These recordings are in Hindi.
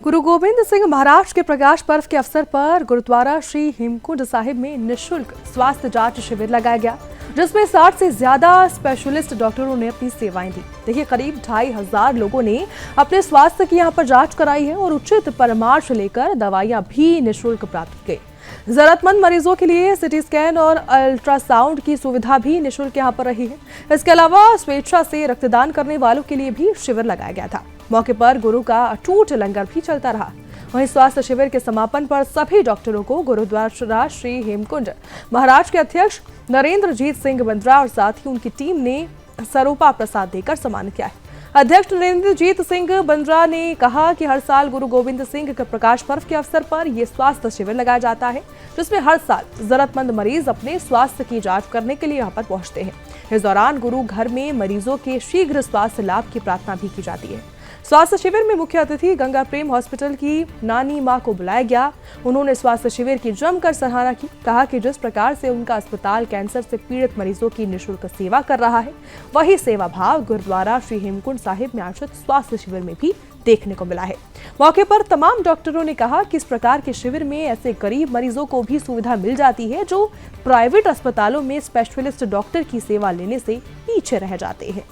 गुरु गोविंद सिंह महाराज के प्रकाश पर्व के अवसर पर गुरुद्वारा श्री हेमकुंड साहिब में निःशुल्क स्वास्थ्य जांच शिविर लगाया गया, जिसमें 60 से ज्यादा स्पेशलिस्ट डॉक्टरों ने अपनी सेवाएं दी। देखिए, करीब 2500 लोगों ने अपने स्वास्थ्य की यहां पर जांच कराई है और उचित परामर्श लेकर दवाइयां भी निःशुल्क प्राप्त की गई। जरूरतमंद मरीजों के लिए सिटी स्कैन और अल्ट्रासाउंड की सुविधा भी निःशुल्क यहां पर रही है। इसके अलावा स्वेच्छा से रक्तदान करने वालों के लिए भी शिविर लगाया गया था। मौके पर गुरु का अटूट लंगर भी चलता रहा। वहीं स्वास्थ्य शिविर के समापन पर सभी डॉक्टरों को गुरुद्वारा श्री हेमकुंड महाराज के अध्यक्ष नरेंद्रजीत सिंह बंद्रा और साथ ही उनकी टीम ने सरोपा प्रसाद देकर सम्मानित किया है। अध्यक्ष नरेंद्रजीत सिंह बंद्रा ने कहा कि हर साल गुरु गोविंद सिंह के प्रकाश पर्व के अवसर पर ये स्वास्थ्य शिविर लगाया जाता है, जिसमें हर साल जरूरतमंद मरीज अपने स्वास्थ्य की जांच करने के लिए यहाँ पर पहुंचते हैं। इस दौरान गुरु घर में मरीजों के शीघ्र स्वास्थ्य लाभ की प्रार्थना भी की जाती है। स्वास्थ्य शिविर में मुख्य अतिथि गंगा प्रेम हॉस्पिटल की नानी मां को बुलाया गया। उन्होंने स्वास्थ्य शिविर की जमकर सराहना की। कहा कि जिस प्रकार से उनका अस्पताल कैंसर से पीड़ित मरीजों की निःशुल्क सेवा कर रहा है, वही सेवा भाव गुरुद्वारा श्री हेमकुंड साहिब में आयोजित स्वास्थ्य शिविर में भी देखने को मिला है। मौके पर तमाम डॉक्टरों ने कहा कि इस प्रकार के शिविर में ऐसे गरीब मरीजों को भी सुविधा मिल जाती है जो प्राइवेट अस्पतालों में स्पेशलिस्ट डॉक्टर की सेवा लेने से पीछे रह जाते हैं।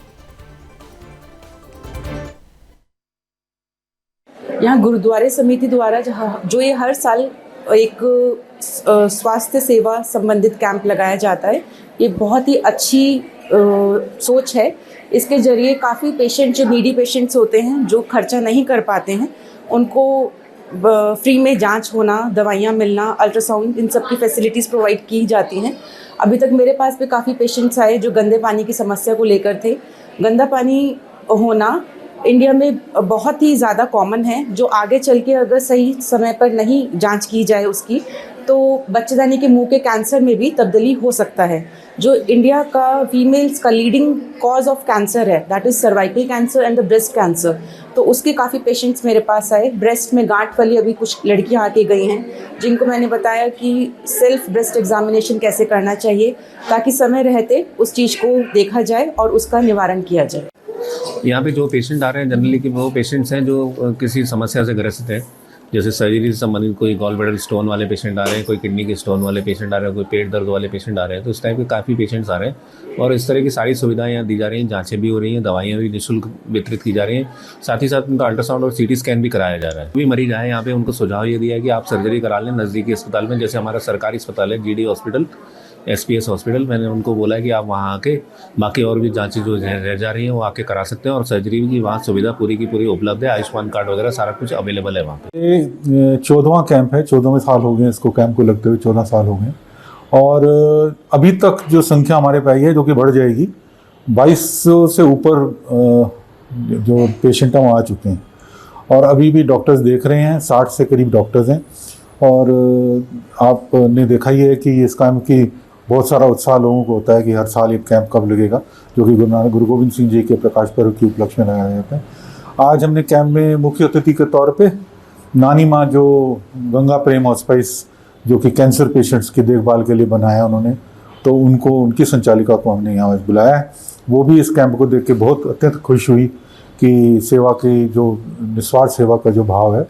यहाँ गुरुद्वारे समिति द्वारा जो ये हर साल एक स्वास्थ्य सेवा संबंधित कैंप लगाया जाता है, ये बहुत ही अच्छी सोच है। इसके जरिए काफ़ी पेशेंट जो नीडी पेशेंट्स होते हैं, जो खर्चा नहीं कर पाते हैं, उनको फ्री में जांच होना, दवाइयाँ मिलना, अल्ट्रासाउंड, इन सब की फैसिलिटीज़ प्रोवाइड की जाती हैं। अभी तक मेरे पास भी काफ़ी पेशेंट्स आए जो गंदे पानी की समस्या को लेकर थे। गंदा पानी होना इंडिया में बहुत ही ज़्यादा कॉमन है, जो आगे चल के अगर सही समय पर नहीं जांच की जाए उसकी, तो बच्चेदानी के मुंह के कैंसर में भी तब्दीली हो सकता है। जो इंडिया का फीमेल्स का लीडिंग कॉज ऑफ कैंसर है, that is cervical cancer and the breast cancer. तो उसके काफ़ी पेशेंट्स मेरे पास आए। ब्रेस्ट में गांठ वाली अभी कुछ लड़कियां आके गई हैं, जिनको मैंने बताया कि सेल्फ ब्रेस्ट एग्जामिनेशन कैसे करना चाहिए, ताकि समय रहते उस चीज़ को देखा जाए और उसका निवारण किया जाए। यहाँ पे जो पेशेंट आ रहे हैं जनरली कि वो पेशेंट्स हैं जो किसी समस्या से ग्रसित हैं, जैसे सर्जरी से संबंधित कोई गॉल ब्लैडर स्टोन वाले पेशेंट आ रहे हैं, कोई किडनी के स्टोन वाले पेशेंट आ रहे हैं, कोई पेट दर्द वाले पेशेंट आ रहे हैं। तो इस टाइप के काफ़ी पेशेंट्स आ रहे हैं और इस तरह की सारी सुविधाएं यहाँ दी जा रही हैं। जांचें भी हो रही हैं, दवाइयाँ भी निःशुल्क वितरित की जा रही हैं। साथ ही साथ उनका अल्ट्रासाउंड और सीटी स्कैन भी कराया जा रहा है। भी मरीज आए यहाँ पे, उनको सुझाव ये दिया है कि आप सर्जरी करा लें नज़दीकी अस्पताल में। जैसे हमारा सरकारी अस्पताल है GD हॉस्पिटल, SPS हॉस्पिटल, मैंने उनको बोला है कि आप वहाँ आके बाकी और भी जांचें जो रह जा रही हैं वो आके करा सकते हैं। और सर्जरी की वहाँ सुविधा पूरी की पूरी उपलब्ध है। आयुष्मान कार्ड वगैरह सारा कुछ अवेलेबल है वहाँ पे। ये 14वां कैंप है, 14वें साल हो गए इसको कैंप को लगते हुए, 14 साल हो गए। और अभी तक जो संख्या हमारे पे आई है, जो कि बढ़ जाएगी, 2200 से ऊपर जो पेशेंट हैं वो आ चुके हैं। और अभी भी डॉक्टर्स देख रहे हैं, 60 से करीब डॉक्टर्स हैं। और आपने देखा ही है कि इस कैंप की बहुत सारा उत्साह लोगों को होता है कि हर साल एक कैंप कब लगेगा, जो कि गुरु गोविंद सिंह जी के प्रकाश पर्व के उपलक्ष्य में लगाया जाता है। आज हमने कैंप में मुख्य अतिथि के तौर पे नानी माँ, जो गंगा प्रेम हॉस्पिस, जो कि कैंसर पेशेंट्स की देखभाल के लिए बनाया उन्होंने, तो उनकी संचालिका को हमने यहाँ बुलाया है। वो भी इस कैंप को देख के बहुत अत्यंत खुश हुई कि सेवा की जो निस्वार्थ सेवा का जो भाव है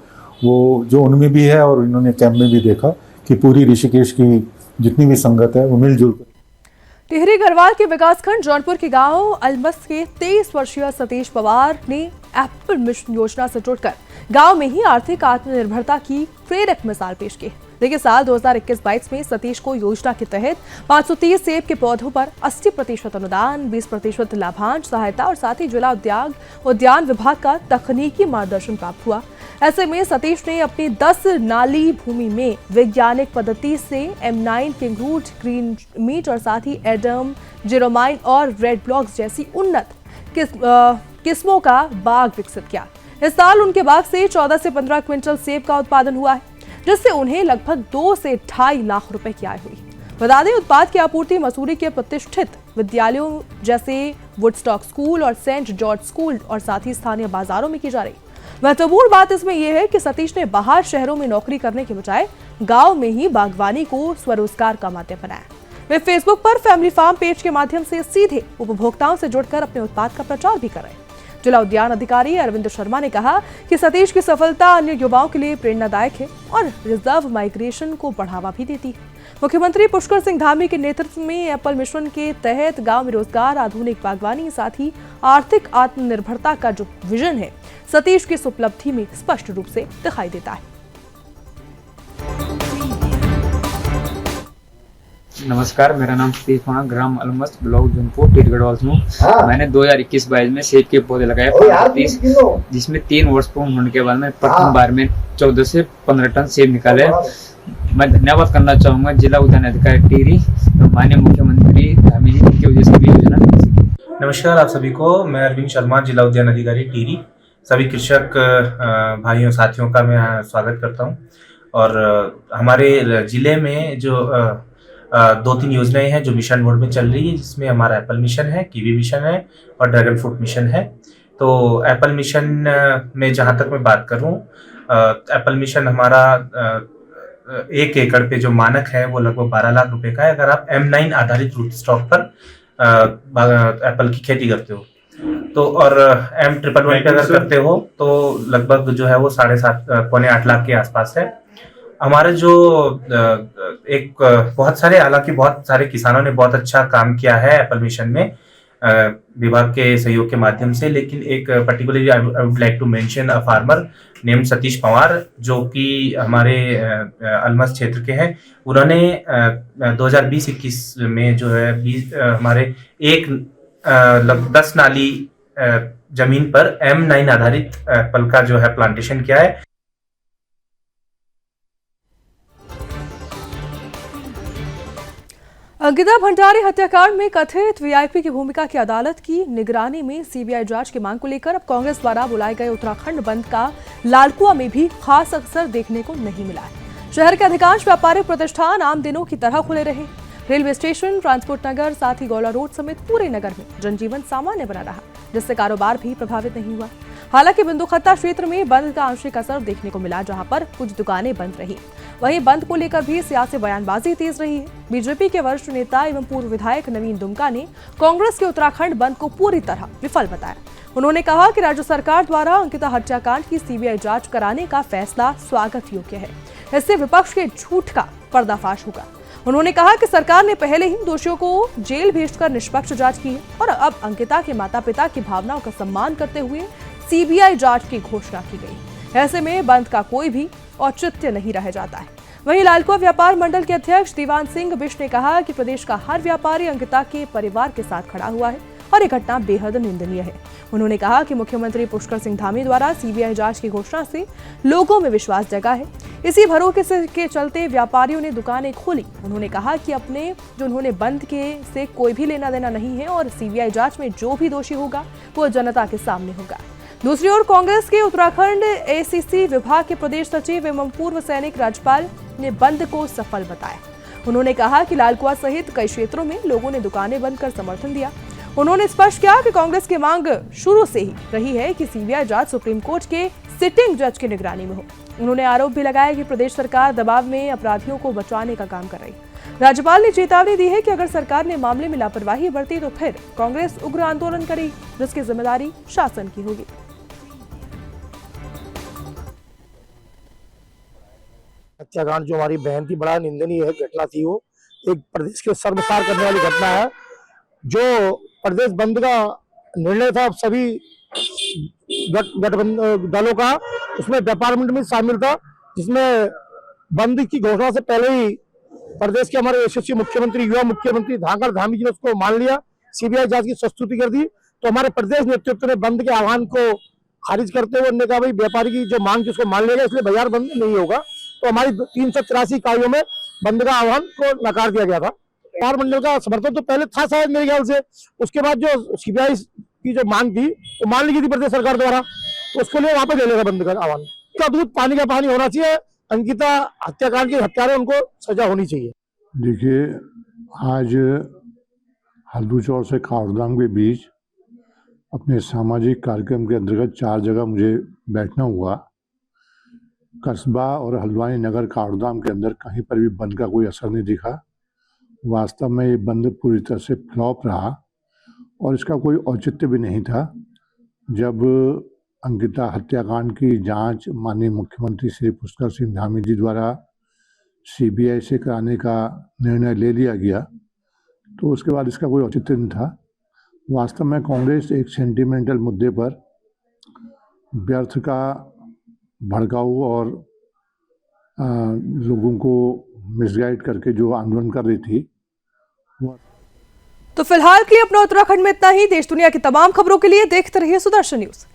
वो जो उनमें भी है, और इन्होंने कैंप में भी देखा कि पूरी ऋषिकेश की जितनी भी संगत है वो मिलजुल कर। टिहरी गढ़वाल के विकासखंड जौनपुर के गांव अलमस के 23 वर्षीय सतीश पवार ने एप्पल मिशन योजना से जुड़कर गांव में ही आर्थिक आत्मनिर्भरता की प्रेरक मिसाल पेश की। देखिए, साल 2021-22 में सतीश को योजना के तहत 530 सेब के पौधों पर 80% अनुदान, 20% लाभांश सहायता और साथ ही जिला उद्यान विभाग का तकनीकी मार्गदर्शन प्राप्त हुआ। ऐसे में सतीश ने अपनी 10 नाली भूमि में वैज्ञानिक पद्धति से M9 किंगरूट, ग्रीन मीट और साथ ही एडम, जेरोमाइन और रेड ब्लॉक्स जैसी उन्नत किस्मों का बाग विकसित किया। इस साल उनके बाग से 14 से 15 क्विंटल सेब का उत्पादन हुआ है, जिससे उन्हें लगभग 2 से 2.5 लाख रुपए की आय हुई। बता दें, उत्पाद की आपूर्ति मसूरी के प्रतिष्ठित विद्यालयों जैसे वुडस्टॉक स्कूल और सेंट जॉर्ज स्कूल और साथ ही स्थानीय बाजारों में की जा रही। महत्वपूर्ण बात इसमें यह है कि सतीश ने बाहर शहरों में नौकरी करने के बजाय गांव में ही बागवानी को स्वरोजगार का माध्यम बनाया। वे फेसबुक पर फैमिली फार्म पेज के माध्यम से सीधे उपभोक्ताओं से जुड़कर अपने उत्पाद का प्रचार भी कर रहे हैं। जिला उद्यान अधिकारी अरविंद शर्मा ने कहा कि सतीश की सफलता अन्य युवाओं के लिए प्रेरणादायक है और रिजर्व माइग्रेशन को बढ़ावा भी देती है। मुख्यमंत्री पुष्कर सिंह धामी के नेतृत्व में एप्पल मिशन के तहत गांव में रोजगार, आधुनिक बागवानी, साथ ही आर्थिक आत्मनिर्भरता का जो विजन है, सतीश की इस उपलब्धि में स्पष्ट रूप से दिखाई देता है। नमस्कार, मेरा नाम सतीश पाना, ग्राम अलमस्त, ब्लॉक जौनपुर, टीट गढ़वाल से हूँ। मैंने 2021-22 में सेब के पौधे लगाए 35, जिसमें 3 वर्ष पूर्ण होने के बाद में प्रथम बार में 14 से 15 टन सेब निकाले। मैं धन्यवाद करना चाहूँगा जिला उद्यान अधिकारी टिहरी, माननीय मुख्यमंत्री धामी जी, की वजह से भी योजना मिल सकी। नमस्कार आप सभी को, मैं अरविंद शर्मा, जिला उद्यान अधिकारी टिहरी। सभी कृषक भाइयों साथियों का मैं स्वागत करता हूँ। और हमारे ज़िले में जो 2-3 योजनाएं हैं जो मिशन मोड में चल रही है, जिसमें हमारा एप्पल मिशन है, कीवी मिशन है और ड्रैगन फ्रूट मिशन है। तो एप्पल मिशन में जहाँ तक मैं बात करूँ, एप्पल मिशन हमारा 1 एकड़ पे जो मानक है वो लगभग 12 लाख रुपए का है, अगर आप M9 आधारित रूट स्टॉक पर एप्पल की खेती करते हो तो। और M111 पे अगर करते हो तो लगभग जो है वो 7.5 पौने 8 लाख के आसपास है। हमारे जो बहुत सारे किसानों ने बहुत अच्छा काम किया है एप्पल मिशन में विभाग के सहयोग के माध्यम से, लेकिन एक particularly I would like to mention a farmer name Satish Pawar, जो कि हमारे अलमस्त क्षेत्र के हैं। उन्होंने 2020-21 में जो है हमारे 10 नाली जमीन पर M9 आधारित एप्पल का जो है प्लांटेशन किया है। अंकिता भंडारी हत्याकांड में कथित वीआईपी की भूमिका की अदालत की निगरानी में सीबीआई जांच की मांग को लेकर अब कांग्रेस द्वारा बुलाए गए उत्तराखंड बंद का लालकुआ में भी खास असर देखने को नहीं मिला है। शहर के अधिकांश व्यापारिक प्रतिष्ठान आम दिनों की तरह खुले रहे। रेलवे स्टेशन, ट्रांसपोर्ट नगर, साथ ही गौला रोड समेत पूरे नगर में जनजीवन सामान्य बना रहा, जिससे कारोबार भी प्रभावित नहीं हुआ। हालांकि बिंदुखत्ता क्षेत्र में बंद का आंशिक असर देखने को मिला, जहां पर कुछ दुकानें बंद रही। वहीं बंद को लेकर भी सियासी बयानबाजी तेज रही है। बीजेपी के वरिष्ठ नेता एवं पूर्व विधायक नवीन दुमका ने कांग्रेस के उत्तराखंड बंद को पूरी तरह विफल बताया। उन्होंने कहा कि राज्य सरकार द्वारा अंकिता हत्याकांड की सीबीआई जांच कराने का फैसला स्वागत योग्य है। इससे विपक्ष के झूठ का पर्दाफाश होगा। उन्होंने कहा कि सरकार ने पहले ही दोषियों को जेल भेजकर निष्पक्ष जांच की है और अब अंकिता के माता पिता की भावनाओं का सम्मान करते हुए सीबीआई जांच की घोषणा की गई। ऐसे में बंद का कोई भी औचित्य नहीं रह जाता है। वहीं लालकुआ व्यापार मंडल के अध्यक्ष दीवान सिंह बिष्ट ने कहा कि प्रदेश का हर व्यापारी अंकिता के परिवार के साथ खड़ा हुआ है और ये घटना बेहद निंदनीय है। उन्होंने कहा कि मुख्यमंत्री पुष्कर सिंह धामी द्वारा सीबीआई जांच की घोषणा से लोगों में विश्वास जगा है। इसी भरोसे के चलते व्यापारियों ने दुकानें खोली। उन्होंने कहा कि अपने जो उन्होंने बंद के से कोई भी लेना देना नहीं है और सीबीआई जांच में जो भी दोषी होगा वो जनता के सामने होगा। दूसरी ओर कांग्रेस के उत्तराखंड एसीसी विभाग के प्रदेश सचिव एवं पूर्व सैनिक राजपाल ने बंद को सफल बताया। उन्होंने कहा कि लालकुआ सहित कई क्षेत्रों में लोगों ने दुकानें बंद कर समर्थन दिया। उन्होंने स्पष्ट किया कि कांग्रेस की मांग शुरू से ही रही है कि सीबीआई जांच सुप्रीम कोर्ट के सिटिंग जज की निगरानी में हो। उन्होंने आरोप भी लगाया कि प्रदेश सरकार दबाव में अपराधियों को बचाने का काम कर रही। राज्यपाल ने चेतावनी दी है कि अगर सरकार ने मामले में लापरवाही बरती तो फिर कांग्रेस उग्र आंदोलन करेगी, जिसकी जिम्मेदारी शासन की होगी। हत्याकांड जो हमारी बहन की बड़ा निंदनीय घटना थी, वो एक प्रदेश के सर्वसार करने वाली घटना है। जो प्रदेश बंद का निर्णय था सभी गठबंधन दलों का, उसमें व्यापार मंडल में शामिल था, जिसमें बंद की घोषणा से पहले ही प्रदेश के हमारे यशस्वी मुख्यमंत्री, युवा मुख्यमंत्री धामी जी ने उसको मान लिया, सीबीआई जांच की संस्तुति कर दी। तो हमारे प्रदेश नेतृत्व ने बंद के आह्वान को खारिज करते हुए उन्होंने कहा भाई व्यापारी की जो मांग उसको मान लेगा, इसलिए बाजार बंद नहीं होगा। तो हमारी 383 इकाइयों में बंद का आह्वान को नकार दिया गया था। व्यापार मंडल का समर्थन तो पहले था शायद मेरे ख्याल से, उसके बाद जो सीबीआई की जो मांग थी वो मान ली गई थी प्रदेश सरकार द्वारा, तो उसके लिए वापस ले लेगा बंद का आह्वान। का दूध पानी का पानी होना चाहिए। अंकिता हत्याकांड के हत्यारे उनको सजा होनी चाहिए। देखिए, आज हल्दूचौर से खारदांग के बीच अपने सामाजिक कार्यक्रम के अंतर्गत 4 जगह मुझे बैठना हुआ। कस्बा और हल्द्वानी नगर खारदांग के अंदर कहीं पर भी बंद का कोई असर नहीं दिखा। वास्तव में ये बंद पूरी तरह से फ्लॉप रहा और इसका कोई औचित्य भी नहीं था। जब अंकिता हत्याकांड की जांच माननीय मुख्यमंत्री श्री पुष्कर सिंह धामी जी द्वारा सीबीआई से कराने का निर्णय ले लिया गया, तो उसके बाद इसका कोई औचित्य नहीं था। वास्तव में कांग्रेस एक सेंटिमेंटल मुद्दे पर व्यर्थ का भड़काऊ और लोगों को मिसगाइड करके जो आंदोलन कर रही थी। तो फिलहाल के लिए अपना उत्तराखंड में इतना ही। देश दुनिया की तमाम खबरों के लिए देखते रहिए सुदर्शन न्यूज।